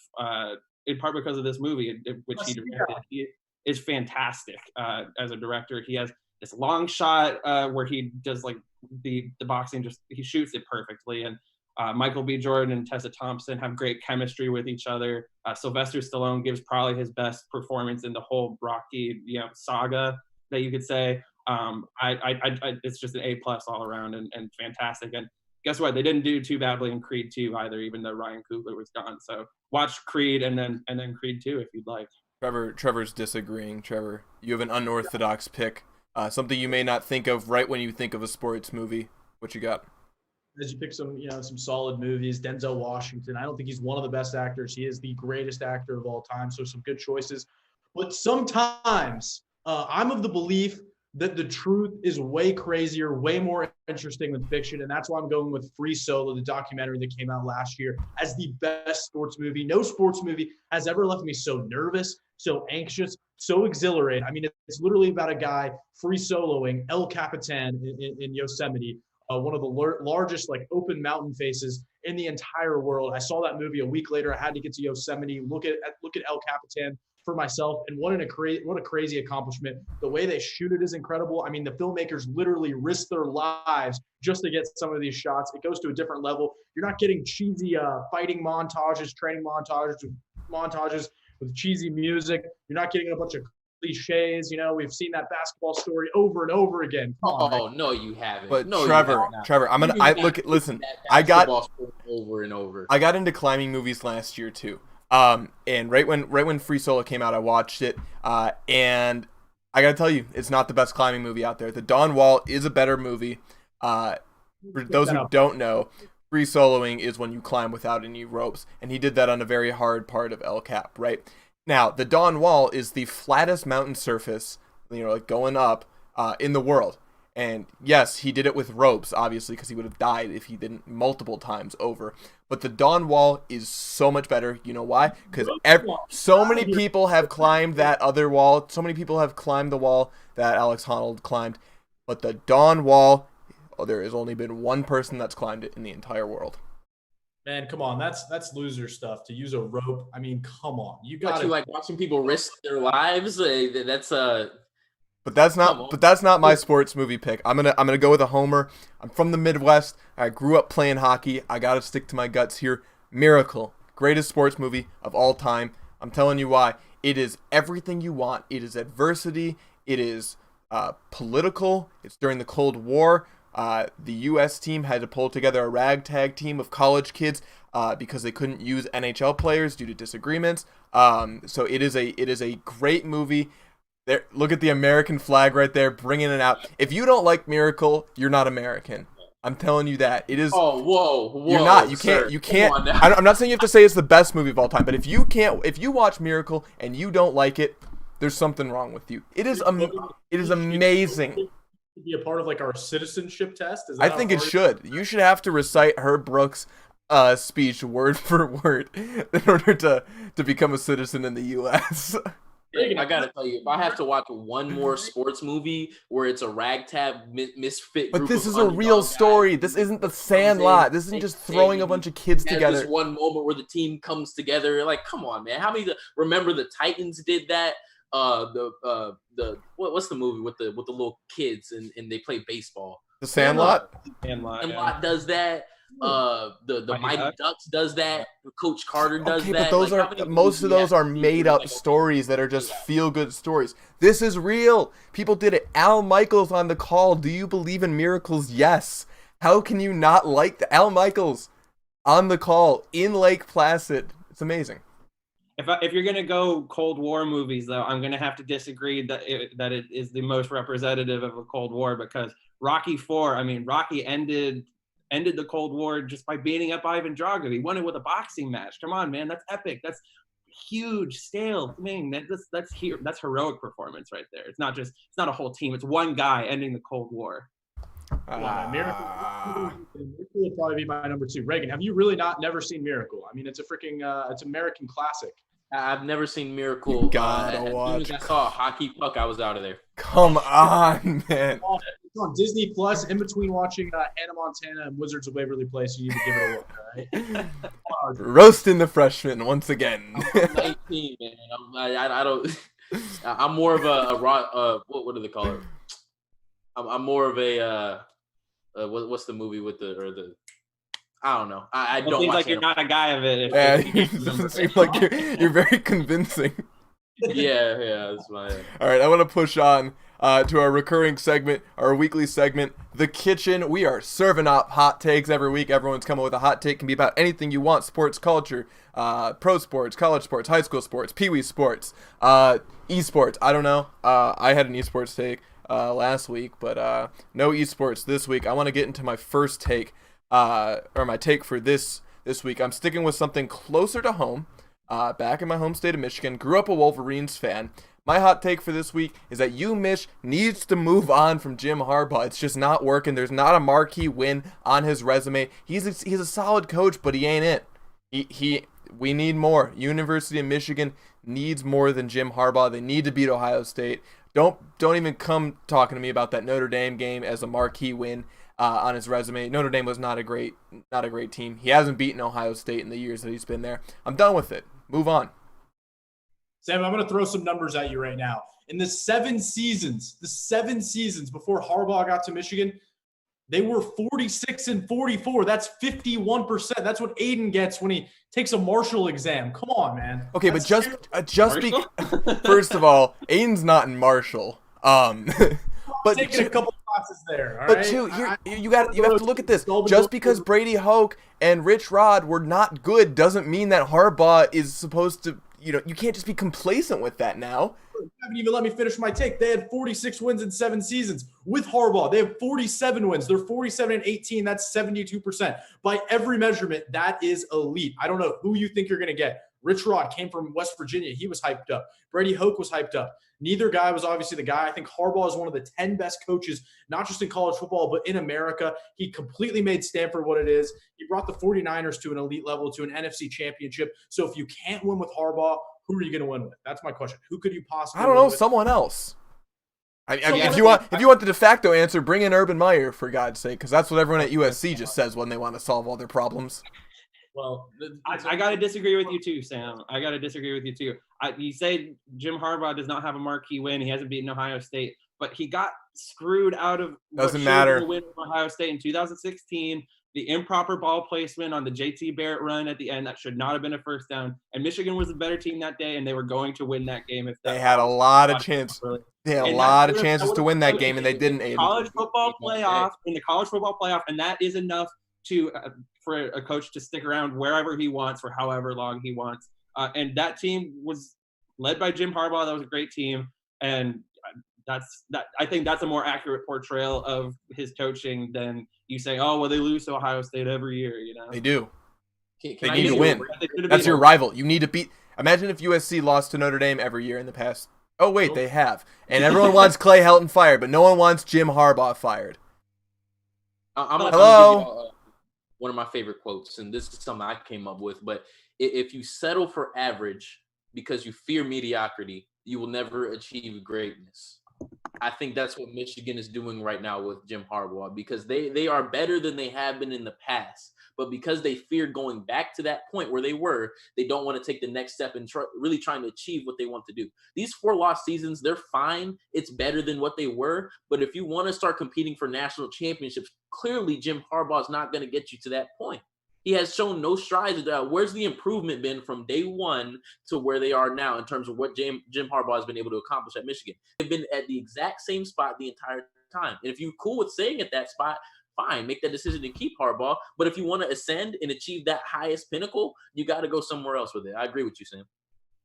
S5: this movie, which he directed. He is fantastic as a director. He has this long shot where he does like the boxing, he shoots it perfectly. And Michael B. Jordan and Tessa Thompson have great chemistry with each other. Sylvester Stallone gives probably his best performance in the whole Rocky saga that you could say. It's just an A+ all around and fantastic. And guess what? They didn't do too badly in Creed 2 either, even though Ryan Coogler was gone. So watch Creed and then Creed 2 if you'd like.
S2: Trevor's disagreeing. Trevor, you have an unorthodox pick. Something you may not think of right when you think of a sports movie. What you got?
S4: As you pick some solid movies. Denzel Washington. I don't think he's one of the best actors. He is the greatest actor of all time. So some good choices. But sometimes I'm of the belief that the truth is way crazier, way more interesting than fiction. And that's why I'm going with Free Solo, the documentary that came out last year, as the best sports movie. No sports movie has ever left me so nervous, so anxious, so exhilarated. I mean, it's literally about a guy free soloing El Capitan in Yosemite, one of the largest open mountain faces in the entire world. I saw that movie a week later. I had to get to Yosemite, look at El Capitan for myself, and what a crazy accomplishment. The way they shoot it is incredible. I mean, the filmmakers literally risk their lives just to get some of these shots. It goes to a different level. You're not getting cheesy fighting montages, training montages with cheesy music. You're not getting a bunch of cliches. We've seen that basketball story over and over again.
S6: No, you haven't.
S2: But
S6: no,
S2: Trevor, listen. I got
S6: over and over.
S2: I got into climbing movies last year too. And right when Free Solo came out, I watched it. And I gotta tell you, it's not the best climbing movie out there. The Dawn Wall is a better movie. For those who don't know, free soloing is when you climb without any ropes, and he did that on a very hard part of El Cap, right? Now, the Dawn Wall is the flattest mountain surface, going up in the world. And yes, he did it with ropes, obviously, because he would have died if he didn't multiple times over. But the Dawn Wall is so much better. You know why? Because so many people have climbed that other wall. So many people have climbed the wall that Alex Honnold climbed. But the Dawn Wall, there has only been one person that's climbed it in the entire world.
S4: Man, come on, that's loser stuff. To use a rope, I mean, come on, you got
S6: to watching people risk their lives. That's
S2: But that's not my sports movie pick. I'm gonna go with a homer. I'm from the Midwest. I grew up playing hockey. I gotta stick to my guts here. Miracle, greatest sports movie of all time. I'm telling you why. It is everything you want. It is adversity. It is political. It's during the Cold War. The U.S. team had to pull together a ragtag team of college kids because they couldn't use NHL players due to disagreements. So it is a great movie. There, look at the American flag right there, bringing it out. If you don't like Miracle, you're not American. I'm telling you that. It is.
S6: Oh, whoa!
S2: You're not. You can't. I'm not saying you have to say it's the best movie of all time, but if you watch Miracle and you don't like it, there's something wrong with you. It is amazing.
S4: Be a part of our citizenship test?
S2: I think it should. You should have to recite Herb Brooks' speech word for word in order to become a citizen in the U.S.
S6: I gotta tell you, if I have to watch one more sports movie where it's a ragtag misfit,
S2: but this is a real story. This isn't The Sandlot. This isn't just throwing a bunch of kids together.
S6: This one moment where the team comes together. Come on, man. How many? Remember the Titans did that. What's the movie with the little kids and they play baseball?
S2: The Sandlot.
S6: Sandlot does that. The Mighty Ducks does that. Coach Carter does that.
S2: But those most of those are made up stories that are just feel good stories. This is real. People did it. Al Michaels on the call. Do you believe in miracles? Yes. How can you not like Al Michaels on the call in Lake Placid? It's amazing.
S5: If you're gonna go Cold War movies, though, I'm gonna have to disagree that it is the most representative of a Cold War, because Rocky IV, I mean, Rocky ended the Cold War just by beating up Ivan Drago. He won it with a boxing match. Come on, man, that's epic. That's huge scale thing. That's heroic performance right there. It's not a whole team. It's one guy ending the Cold War.
S4: Miracle would probably be my number 2. Reagan, have you really never seen Miracle? I mean, it's a freaking it's American classic.
S6: I've never seen Miracle.
S2: You gotta watch.
S6: As soon as I saw a hockey puck, I was out of there.
S2: Come on, man.
S4: It's on Disney Plus. In between watching Hannah Montana and Wizards of Waverly Place, you need to give it a look. All right.
S2: Roasting the freshman once again.
S6: I'm 19, man. I don't. I'm more of a what do they call it? I'm more of a what's the movie with the I don't know. I don't.
S5: It seems like you're not a guy of it.
S2: It doesn't seem like you're very convincing.
S6: Yeah, that's my.
S2: All right, I want to push on to our recurring segment, our weekly segment, The Kitchen. We are serving up hot takes every week. Everyone's coming with a hot take. Can be about anything you want: sports, culture, pro sports, college sports, high school sports, pee-wee sports, esports. I don't know. I had an esports take last week, but no esports this week. I want to get into my first take, or my take for this week. I'm sticking with something closer to home. Back in my home state of Michigan, grew up a Wolverines fan. My hot take for this week is that UMich needs to move on from Jim Harbaugh. It's just not working. There's not a marquee win on his resume. He's a solid coach, but he ain't it. We need more. University of Michigan needs more than Jim Harbaugh. They need to beat Ohio State. Don't even come talking to me about that Notre Dame game as a marquee win on his resume. Notre Dame was not a great team. He hasn't beaten Ohio State in the years that he's been there. I'm done with it. Move on.
S4: Sam, I'm going to throw some numbers at you right now. In the 7 seasons before Harbaugh got to Michigan, they were 46-44. That's 51%. That's what Aiden gets when he takes a Marshall exam. Come on, man.
S2: Okay, but first of all, Aiden's not in Marshall. But
S4: taking a couple classes there.
S2: But you have to look at this. Just because Brady Hoke and Rich Rod were not good doesn't mean that Harbaugh is supposed to. You can't just be complacent with that now.
S4: You haven't even let me finish my take. They had 46 wins in 7 seasons with Harbaugh. They have 47 wins. They're 47-18. That's 72%. By every measurement, that is elite. I don't know who you think you're going to get. Rich Rod came from West Virginia. He was hyped up. Brady Hoke was hyped up. Neither guy was obviously the guy. I think Harbaugh is one of the 10 best coaches, not just in college football, but in America. He completely made Stanford what it is. He brought the 49ers to an elite level, to an NFC championship. So if you can't win with Harbaugh, who are you going to win with? That's my question. Who could you possibly
S2: I don't know,
S4: win with?
S2: someone else. If you want the de facto answer, bring in Urban Meyer, for God's sake, because that's what everyone at USC just says when they want to solve all their problems.
S4: Well,
S5: I got to disagree with you too, Sam. I got to disagree with you too. You say Jim Harbaugh does not have a marquee win. He hasn't beaten Ohio State, but he got screwed out of
S2: doesn't matter.
S5: The win from Ohio State in 2016. The improper ball placement on the JT Barrett run at the end, that should not have been a first down. And Michigan was the better team that day, and they were going to win that game.
S2: They had a lot of chances. They had a lot of chances to win that game, and they didn't.
S5: In the college football playoff, and that is enough to for a coach to stick around wherever he wants for however long he wants. And that team was led by Jim Harbaugh. That was a great team, and I think that's a more accurate portrayal of his coaching than you saying, "Oh, well, they lose to Ohio State every year."
S2: They do.
S6: Can
S2: they need to win. That's your rival. You need to beat. Imagine if USC lost to Notre Dame every year in the past. Oh wait, they have, and everyone wants Clay Helton fired, but no one wants Jim Harbaugh fired.
S6: Hello. One of my favorite quotes, and this is something I came up with, but if you settle for average because you fear mediocrity, you will never achieve greatness. I think that's what Michigan is doing right now with Jim Harbaugh, because they are better than they have been in the past. But because they fear going back to that point where they were, they don't want to take the next step and really trying to achieve what they want to do. These 4 loss seasons, they're fine. It's better than what they were. But if you want to start competing for national championships, clearly Jim Harbaugh is not going to get you to that point. He has shown no strides. Where's the improvement been from day one to where they are now in terms of what Jim Harbaugh has been able to accomplish at Michigan? They've been at the exact same spot the entire time. And if you're cool with staying at that spot, fine, make that decision to keep Harbaugh. But if you want to ascend and achieve that highest pinnacle, you got to go somewhere else with it. I agree with you, Sam.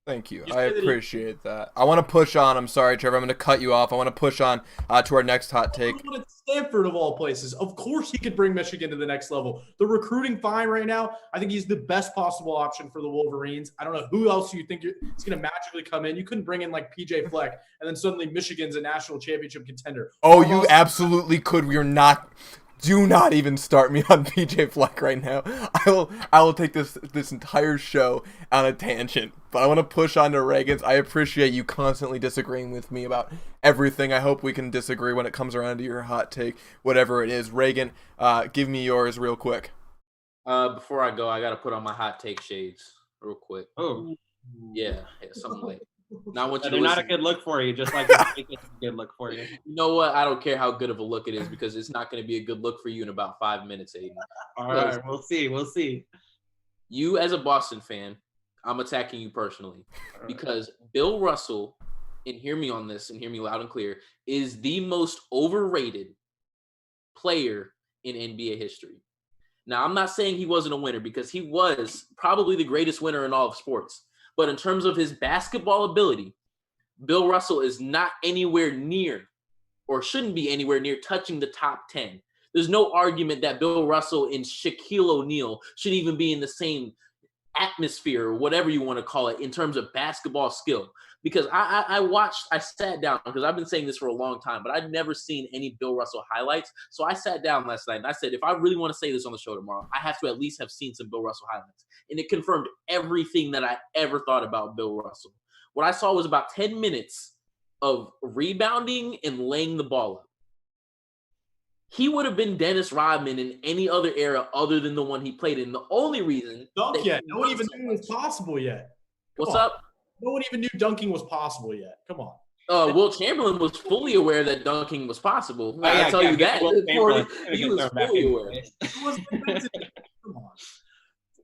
S2: Thank you.
S4: You
S2: I
S4: said that
S2: appreciate that. I want to push on. I'm sorry, Trevor. I'm going to cut you off. I want to push on to our next hot take.
S4: At Stanford, of all places. Of course he could bring Michigan to the next level. The recruiting fine right now. I think he's the best possible option for the Wolverines. I don't know who else you think is going to magically come in. You couldn't bring in like PJ Fleck, and then suddenly Michigan's a national championship contender.
S2: Oh, you absolutely could. We're not. Do not even start me on PJ Fleck right now. I will take this entire show on a tangent. But I want to push on to Reagan's. I appreciate you constantly disagreeing with me about everything. I hope we can disagree when it comes around to your hot take, whatever it is. Reagan, give me yours real quick.
S6: Before I go, I got to put on my hot take shades real quick.
S5: Oh,
S6: yeah, something like. Now, I want you
S5: they're
S6: to
S5: not a good look for you, just like it's a good look for you.
S6: You know what? I don't care how good of a look it is because it's not going to be a good look for you in about 5 minutes, Aiden.
S5: All right, we'll see. We'll see.
S6: You, as a Boston fan, I'm attacking you personally because Bill Russell, and hear me on this and hear me loud and clear, is the most overrated player in NBA history. Now, I'm not saying he wasn't a winner because he was probably the greatest winner in all of sports. But in terms of his basketball ability, Bill Russell is not anywhere near or shouldn't be anywhere near touching the top 10. There's no argument that Bill Russell and Shaquille O'Neal should even be in the same atmosphere or whatever you want to call it in terms of basketball skill. Because I sat down because I've been saying this for a long time, but I'd never seen any Bill Russell highlights. So I sat down last night and I said, if I really want to say this on the show tomorrow, I have to at least have seen some Bill Russell highlights. And it confirmed everything that I ever thought about Bill Russell. What I saw was about 10 minutes of rebounding and laying the ball up. He would have been Dennis Rodman in any other era other than the one he played in. The only reason
S4: dunk yet. No one even knew it was possible yet.
S6: What's up?
S4: No one even knew dunking was possible yet. Come on.
S6: Wilt Chamberlain was fully aware that dunking was possible. I tell you that. He was fully aware.
S4: Come on.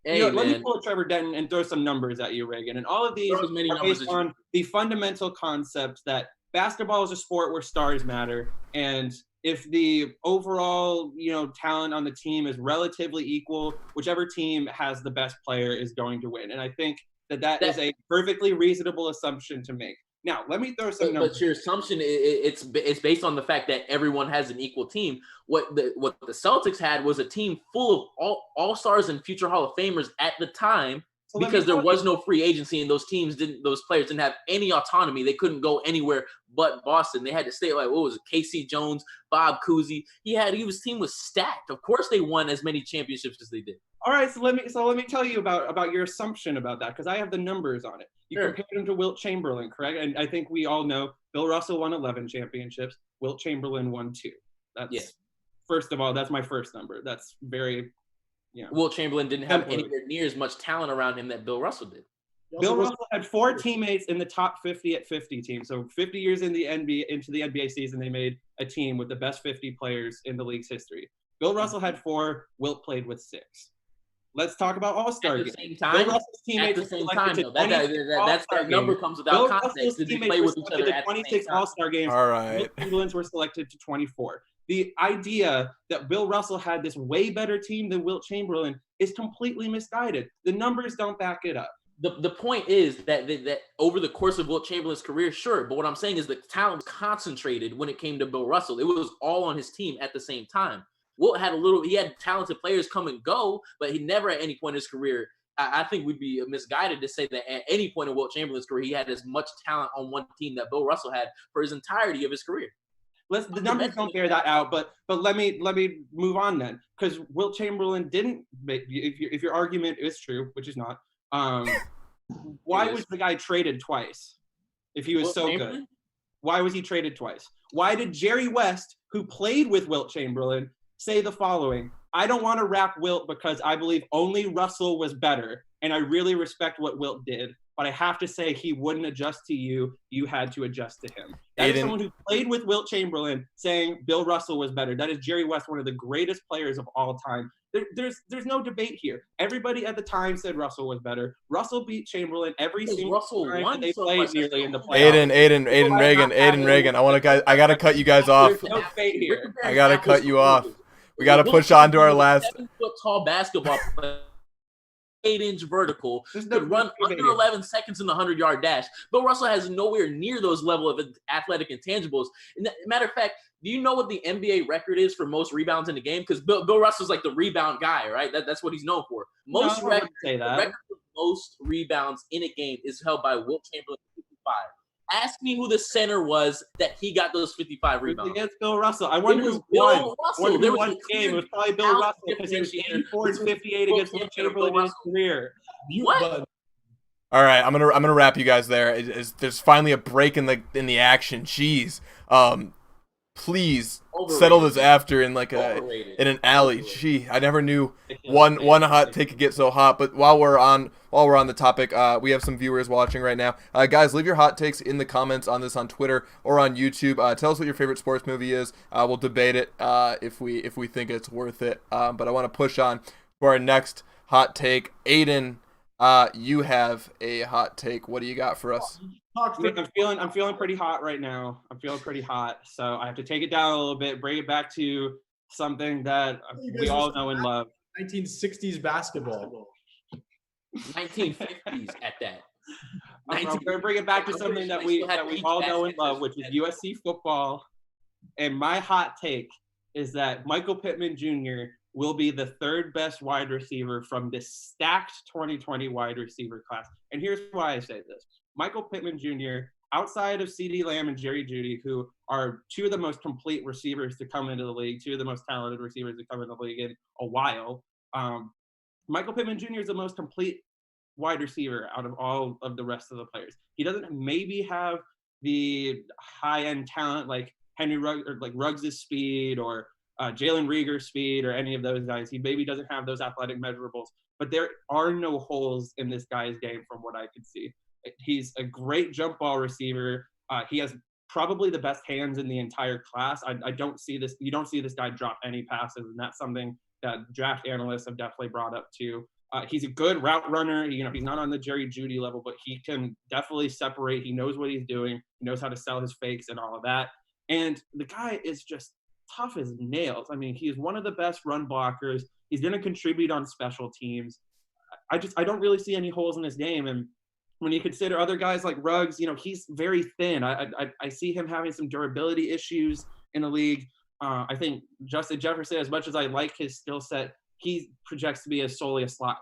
S6: Hey,
S5: let me pull Trevor Denton and throw some numbers at you, Reagan. And all of these are based on the fundamental concept that basketball is a sport where stars matter. And if the overall, talent on the team is relatively equal, whichever team has the best player is going to win. And I think that is a perfectly reasonable assumption to make. Now, let me throw some numbers.
S6: But your assumption, it's based on the fact that everyone has an equal team. What the Celtics had was a team full of all-stars and future Hall of Famers at the time because there was no free agency and those players didn't have any autonomy. They couldn't go anywhere but Boston. They had to stay what was it? Casey Jones, Bob Cousy. His team was stacked. Of course they won as many championships as they did.
S5: All right, so let me tell you about your assumption about that because I have the numbers on it. You compared him to Wilt Chamberlain, correct? And I think we all know Bill Russell won 11 championships. Wilt Chamberlain won 2. First of all, that's my first number. That's very,
S6: Wilt Chamberlain didn't have anywhere near as much talent around him that Bill Russell did.
S5: Bill Russell had 4 teammates in the top 50 at 50 team. So 50 years into the NBA season, they made a team with the best 50 players in the league's history. Bill Russell had 4. Wilt played with 6. Let's talk about All-Star games. Bill Russell's teammates
S6: at the same time, that number comes without
S5: Bill
S6: context.
S5: Russell's
S6: Did they
S5: teammates
S6: play
S5: were
S6: with each other
S5: selected
S6: at
S5: to 26 All-Star games.
S2: All right.
S5: Wilt Chamberlain's were selected to 24. The idea that Bill Russell had this way better team than Wilt Chamberlain is completely misguided. The numbers don't back it up.
S6: The point is that over the course of Wilt Chamberlain's career, sure, but what I'm saying is the talent was concentrated when it came to Bill Russell. It was all on his team at the same time. Wilt had he had talented players come and go, but he never at any point in his career, I think we'd be misguided to say that at any point in Wilt Chamberlain's career, he had as much talent on one team that Bill Russell had for his entirety of his career.
S5: The numbers don't bear that out, but let me move on then, because Wilt Chamberlain didn't make. If your argument is true, which is not, why was the guy traded twice? If he was Wilt so Chamberlain? Good, why was he traded twice? Why did Jerry West, who played with Wilt Chamberlain, say the following? I don't want to rap Wilt because I believe only Russell was better, and I really respect what Wilt did. But I have to say he wouldn't adjust to you. You had to adjust to him. That is someone who played with Wilt Chamberlain saying Bill Russell was better. That is Jerry West, one of the greatest players of all time. There's no debate here. Everybody at the time said Russell was better. Russell beat Chamberlain every single time that they played nearly in the playoffs.
S2: Aiden Reagan. I gotta cut you guys off.
S5: No debate here.
S2: I gotta cut you off. We gotta push on to our last.
S6: 7-foot tall basketball player. 8-inch vertical,
S5: There's
S6: could
S5: no
S6: run under
S5: motivator.
S6: 11 seconds in the 100-yard dash. Bill Russell has nowhere near those level of athletic intangibles. And matter of fact, do you know what the NBA record is for most rebounds in the game? Because Bill Russell's like the rebound guy, right? That's what he's known for. Most
S5: No, I wouldn't say
S6: the
S5: that.
S6: record for most rebounds in a game is held by Wilt Chamberlain, 55. Ask me who the center was that he got those 55 rebounds.
S5: Against Bill Russell. I wonder who
S6: Bill
S5: won.
S6: Russell.
S5: Won the game. It was probably Bill Russell because he was 84 and 58 against Wilt Chamberlain in his career.
S6: What?
S2: All right, I'm gonna wrap you guys there. There's finally a break in the action. Jeez, please settle this after in like in an alley. Gee, I never knew one hot take could get so hot. But while we're on the topic, we have some viewers watching right now. Guys, leave your hot takes in the comments on this on Twitter or on YouTube. Tell us what your favorite sports movie is. We'll debate it if we think it's worth it. But I want to push on for our next hot take. Aiden, you have a hot take. What do you got for us?
S5: I'm feeling pretty hot right now. I'm feeling pretty hot, so I have to take it down a little bit, bring it back to something that we all know and love.
S4: 1960s basketball.
S6: 1950s at that.
S5: I'm going to bring it back to something that we all know and love, which is USC football. And my hot take is that Michael Pittman Jr. will be the third best wide receiver from this stacked 2020 wide receiver class. And here's why I say this. Michael Pittman Jr., outside of CeeDee Lamb and Jerry Jeudy, who are two of the most complete receivers to come into the league, two of the most talented receivers to come into the league in a while, Michael Pittman Jr. is the most complete wide receiver out of all of the rest of the players. He doesn't maybe have the high-end talent like Henry Ruggs or like Ruggs' speed or Jalen Reagor's speed or any of those guys. He maybe doesn't have those athletic measurables, but there are no holes in this guy's game from what I could see. He's a great jump ball receiver. He has probably the best hands in the entire class. I don't see this. You don't see this guy drop any passes, and that's something that draft analysts have definitely brought up too. He's a good route runner. You know, he's not on the Jerry Jeudy level, but he can definitely separate. He knows what he's doing. He knows how to sell his fakes and all of that. And the guy is just tough as nails. I mean, he's one of the best run blockers. He's going to contribute on special teams. I don't really see any holes in his game. And when you consider other guys like Ruggs, you know, he's very thin. I see him having some durability issues in the league. I think Justin Jefferson, as much as I like his skill set, he projects to be solely a slot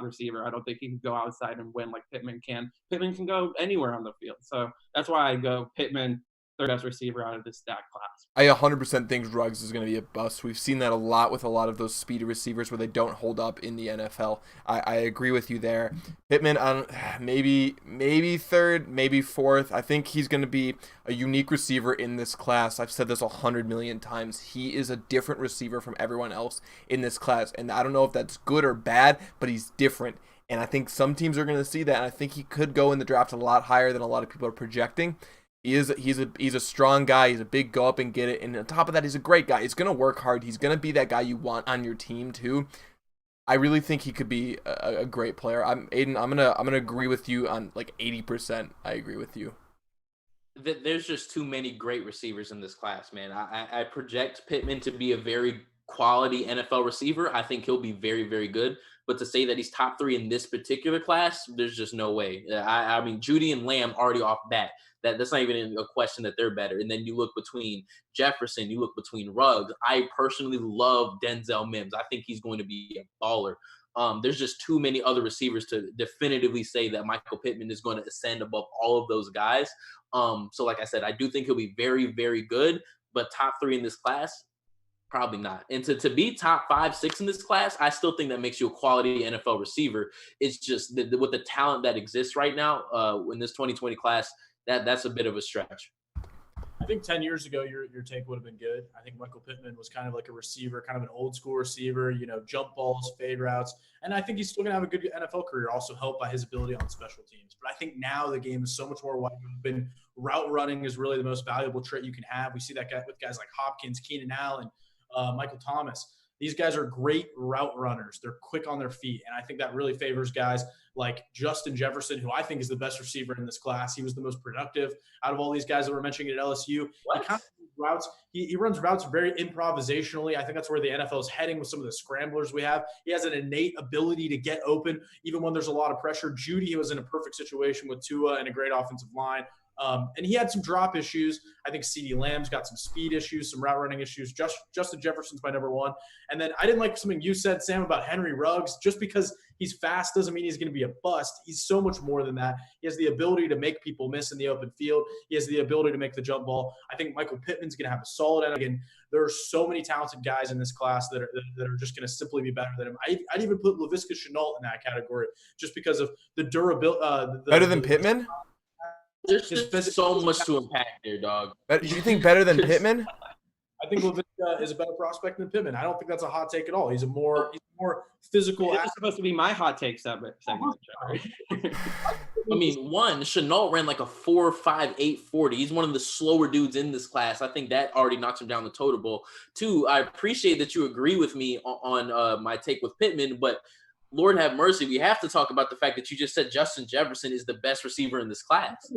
S5: receiver. I don't think he can go outside and win like Pittman can. Pittman can go anywhere on the field. So that's why I go Pittman, third best receiver out of this stacked class.
S2: I 100% think Ruggs is going to be a bust. We've seen that a lot with a lot of those speedy receivers where they don't hold up in the NFL. I agree with you there. Pittman, maybe third, maybe fourth. I think he's going to be a unique receiver in this class. I've said this 100 million times. He is a different receiver from everyone else in this class. And I don't know if that's good or bad, but he's different. And I think some teams are going to see that. And I think he could go in the draft a lot higher than a lot of people are projecting. He's a strong guy. He's a big go up and get it. And on top of that, he's a great guy. He's going to work hard. He's going to be that guy you want on your team too. I really think he could be a great player. Aiden, I'm gonna agree with you on like 80%. I agree with you.
S6: There's just too many great receivers in this class, man. I project Pittman to be a very quality NFL receiver. I think he'll be very, very good. But to say that he's top 3 in this particular class, there's just no way. I mean, Jeudy and Lamb already off bat. That's not even a question that they're better. And then you look between Jefferson, you look between Ruggs. I personally love Denzel Mims. I think he's going to be a baller. There's just too many other receivers to definitively say that Michael Pittman is going to ascend above all of those guys. So like I said, I do think he'll be very, very good. But top 3 in this class, probably not. And to be top 5, 6 in this class, I still think that makes you a quality NFL receiver. It's just with the talent that exists right now in this 2020 class, that's a bit of a stretch.
S4: I think 10 years ago, your take would have been good. I think Michael Pittman was kind of like a receiver, kind of an old school receiver, you know, jump balls, fade routes. And I think he's still going to have a good NFL career, also helped by his ability on special teams. But I think now the game is so much more wide open. Route running is really the most valuable trait you can have. We see that with guys like Hopkins, Keenan Allen, Michael Thomas. These guys are great route runners. They're quick on their feet. And I think that really favors guys like Justin Jefferson, who I think is the best receiver in this class. He was the most productive out of all these guys that we're mentioning at LSU.
S6: What?
S4: He kind of routes. He runs routes very improvisationally. I think that's where the NFL is heading with some of the scramblers we have. He has an innate ability to get open, even when there's a lot of pressure. Judy was in a perfect situation with Tua and a great offensive line. And he had some drop issues. I think CeeDee Lamb's got some speed issues, some route running issues. Justin Jefferson's my number one. And then I didn't like something you said, Sam, about Henry Ruggs. Just because he's fast doesn't mean he's going to be a bust. He's so much more than that. He has the ability to make people miss in the open field. He has the ability to make the jump ball. I think Michael Pittman's going to have a solid end. Again, there are so many talented guys in this class that are just going to simply be better than him. I'd even put Laviska Shenault in that category just because of the durability.
S2: Better than Pittman?
S6: There's just so much to unpack there, dog.
S2: Do you think better than Pittman?
S4: I think Laviska is a better prospect than Pittman. I don't think that's a hot take at all. He's a more physical.
S5: This is supposed to be my hot take segment.
S6: I mean, one, Chenault ran like a 4.58 40. He's one of the slower dudes in this class. I think that already knocks him down the totem pole. Two, I appreciate that you agree with me on my take with Pittman, but Lord have mercy, we have to talk about the fact that you just said Justin Jefferson is the best receiver in this class.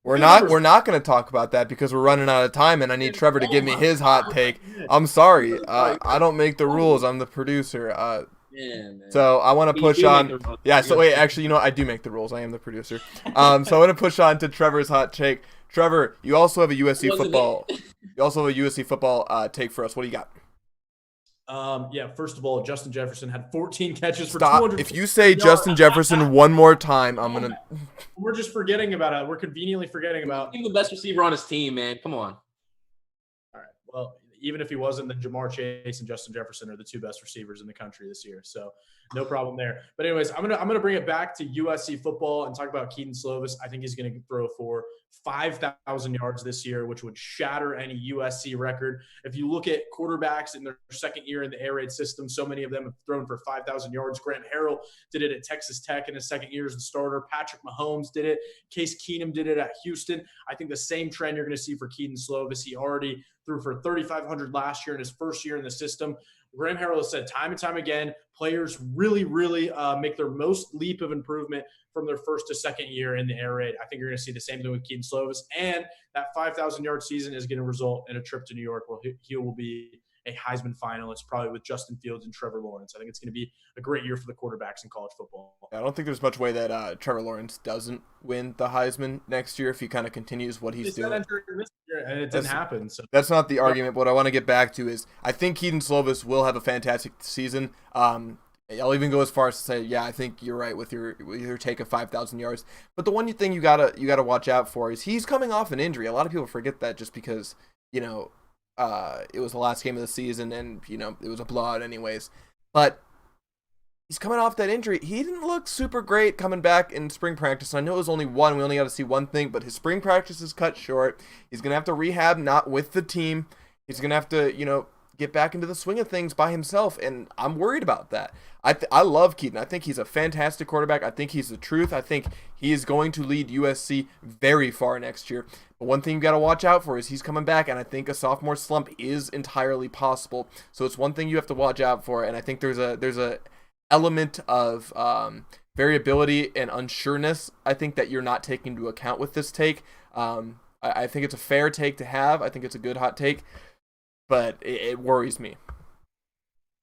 S2: We're not going to talk about that because we're running out of time, and I need Trevor to give me his hot take. I'm sorry, I don't make the rules. I'm the producer. So I want to push on. Yeah. So wait, actually, you know what? I do make the rules. I am the producer. So I want to push on to Trevor's hot take. Trevor, you also have a USC football. You also have a USC football take for us. What do you got?
S4: First of all, Justin Jefferson had 14 catches for
S2: Stop.
S4: 200.
S2: If you say Justin Jefferson one more time, I'm gonna.
S4: We're just forgetting about it. We're conveniently forgetting about.
S6: He's the best receiver on his team, man. Come on.
S4: All right. Well, even if he wasn't, then Jamar Chase and Justin Jefferson are the two best receivers in the country this year. So no problem there. But anyways, I'm gonna bring it back to USC football and talk about Keaton Slovis. I think he's gonna throw for 5,000 yards this year, which would shatter any USC record. If you look at quarterbacks in their second year in the air raid system, so many of them have thrown for 5,000 yards. Graham Harrell did it at Texas Tech in his second year as a starter. Patrick Mahomes did it. Case Keenum did it at Houston. I think the same trend you're going to see for Keaton Slovis. He already threw for 3,500 last year in his first year in the system. Graham Harrell has said time and time again, players really make their most leap of improvement from their first to second year in the air raid. I think you're going to see the same thing with Keaton Slovis. And that 5,000-yard season is going to result in a trip to New York where he will be a Heisman finalist, probably with Justin Fields and Trevor Lawrence. I think it's going to be a great year for the quarterbacks in college football.
S2: I don't think there's much way that Trevor Lawrence doesn't win the Heisman next year if he kind of continues what he's doing.
S4: This year, and it didn't happen. So
S2: that's not the argument. What I want to get back to is I think Keaton Slovis will have a fantastic season. I'll even go as far as to say, yeah, I think you're right with your take of 5,000 yards. But the one thing you gotta watch out for is he's coming off an injury. A lot of people forget that just because it was the last game of the season and it was a blowout anyways. But he's coming off that injury. He didn't look super great coming back in spring practice. I know it was only one. We only got to see one thing, but his spring practice is cut short. He's gonna have to rehab, not with the team. He's gonna have to get back into the swing of things by himself, and I'm worried about that. I love Keaton. I think he's a fantastic quarterback. I think he's the truth. I think he is going to lead USC very far next year. But one thing you got to watch out for is he's coming back, and I think a sophomore slump is entirely possible. So it's one thing you have to watch out for, and I think there's a element of variability and unsureness, I think, that you're not taking into account with this take. I think it's a fair take to have. I think it's a good hot take, but it worries me.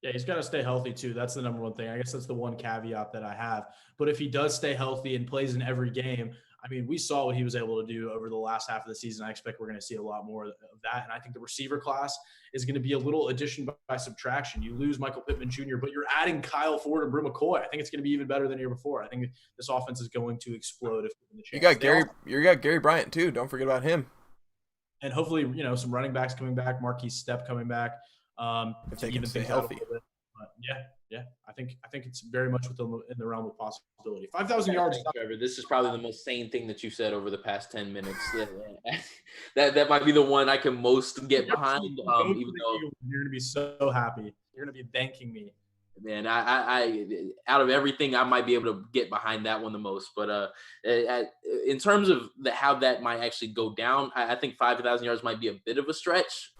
S4: Yeah, he's got to stay healthy too. That's the number one thing. I guess that's the one caveat that I have. But if he does stay healthy and plays in every game, I mean, we saw what he was able to do over the last half of the season. I expect we're going to see a lot more of that. And I think the receiver class is going to be a little addition by subtraction. You lose Michael Pittman Jr., but you're adding Kyle Ford and Brew McCoy. I think it's going to be even better than the year before. I think this offense is going to explode if given the chance.
S2: You got Gary Bryant too. Don't forget about him.
S4: And hopefully, some running backs coming back, Marquise Stepp coming back.
S2: If they can stay healthy.
S4: Yeah. I think it's very much in the realm of possibility. 5,000 yards.
S6: Trevor, this is probably the most sane thing that you've said over the past 10 minutes. that might be the one I can most get behind. Even though
S4: you're going to be so happy, you're going to be thanking me.
S6: Man, I out of everything, I might be able to get behind that one the most. But in terms of how that might actually go down, I think 5,000 yards might be a bit of a stretch.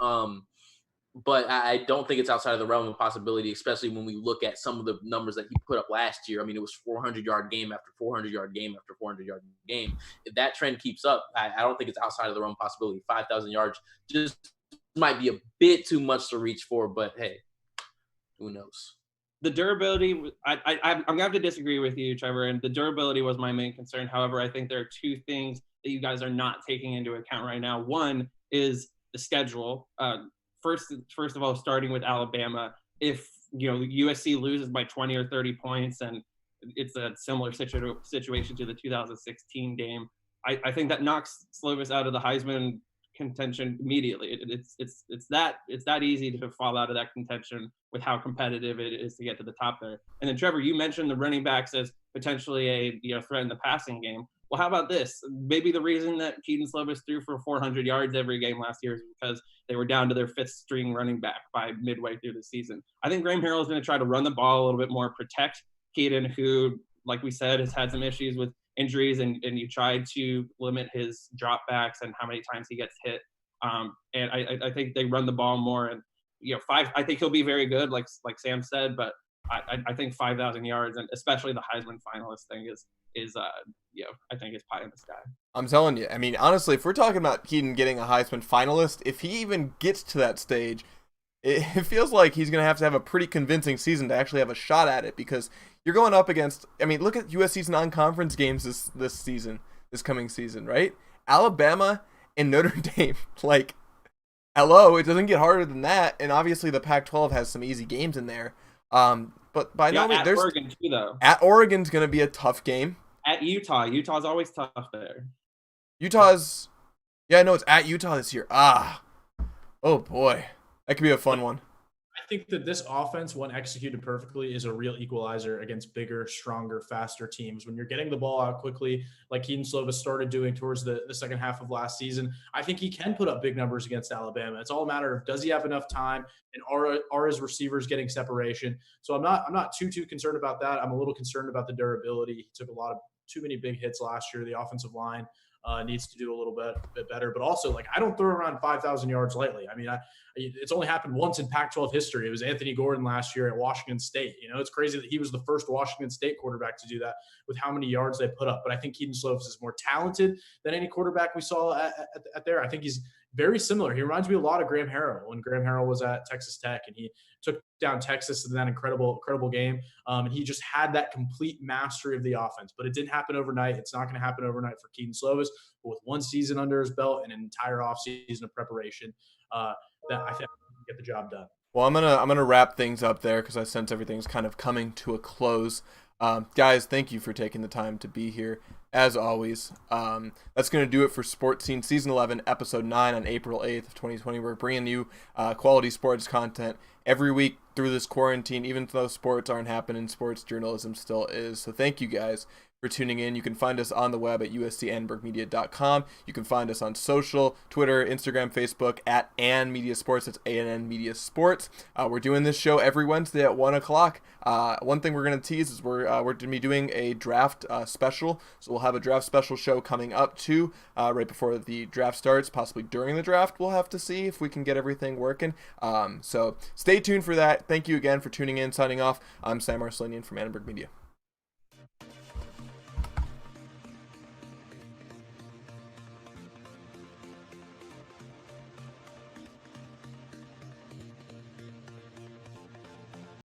S6: but I don't think it's outside of the realm of possibility, especially when we look at some of the numbers that he put up last year. I mean, it was 400-yard game after 400-yard game after 400-yard game. If that trend keeps up, I don't think it's outside of the realm of possibility. 5,000 yards just might be a bit too much to reach for, but hey, who knows?
S5: The durability, I'm going to have to disagree with you, Trevor, and the durability was my main concern. However, I think there are two things that you guys are not taking into account right now. One is the schedule. First of all, starting with Alabama, if USC loses by 20 or 30 points, and it's a similar situation to the 2016 game, I think that knocks Slovis out of the Heisman contention immediately. It's that easy to fall out of that contention with how competitive it is to get to the top there. And then Trevor, you mentioned the running backs as potentially a threat in the passing game. Well, how about this? Maybe the reason that Keaton Slovis threw for 400 yards every game last year is because they were down to their fifth string running back by midway through the season. I think Graham Harrell is going to try to run the ball a little bit more, protect Keaton, who, like we said, has had some issues with injuries, and you try to limit his dropbacks and how many times he gets hit. And I think they run the ball more. And I think he'll be very good, like Sam said, but I think 5,000 yards, and especially the Heisman finalist thing is I think it's pie in the sky.
S2: I'm telling you, I mean, honestly, if we're talking about Keaton getting a Heisman finalist, if he even gets to that stage, it feels like he's going to have a pretty convincing season to actually have a shot at it, because you're going up against, I mean, look at USC's non-conference games this coming season, right? Alabama and Notre Dame, like, hello, it doesn't get harder than that. And obviously the Pac-12 has some easy games in there. But by no means,
S5: there's Oregon too, though.
S2: At Oregon's going to be a tough game.
S5: At Utah's always tough there.
S2: It's at Utah this year. Oh boy, that could be a fun one.
S4: I think that this offense, when executed perfectly, is a real equalizer against bigger, stronger, faster teams. When you're getting the ball out quickly, like Keaton Slovis started doing towards the second half of last season, I think he can put up big numbers against Alabama. It's all a matter of, does he have enough time, and are his receivers getting separation? So I'm not too concerned about that. I'm a little concerned about the durability. He took too many big hits last year. The offensive line needs to do a little bit better. But also, I don't throw around 5,000 yards lightly. I mean, it's only happened once in Pac-12 history. It was Anthony Gordon last year at Washington State. It's crazy that he was the first Washington State quarterback to do that with how many yards they put up. But I think Keaton Slovis is more talented than any quarterback we saw at there. I think he's very similar. He reminds me a lot of Graham Harrell when Graham Harrell was at Texas Tech, and he took down Texas in that incredible game. And he just had that complete mastery of the offense. But it didn't happen overnight. It's not going to happen overnight for Keaton Slovis. But with one season under his belt and an entire offseason of preparation, that I think can get the job done.
S2: Well, I'm gonna wrap things up there because I sense everything's kind of coming to a close. Guys, thank you for taking the time to be here. As always, that's going to do it for Sports Scene Season 11, Episode 9 on April 8th of 2020. We're bringing you quality sports content every week through this quarantine. Even though sports aren't happening, sports journalism still is. So thank you guys for tuning in. You can find us on the web at uscannbergmedia.com. You can find us on social, Twitter, Instagram, Facebook, at ANN Media Sports. That's ANN Media Sports. We're doing this show every Wednesday at 1 o'clock. One thing we're going to tease is we're going to be doing a draft special. So we'll have a draft special show coming up too, right before the draft starts, possibly during the draft. We'll have to see if we can get everything working. So stay tuned for that. Thank you again for tuning in. Signing off, I'm Sam Arslanian from Annenberg Media.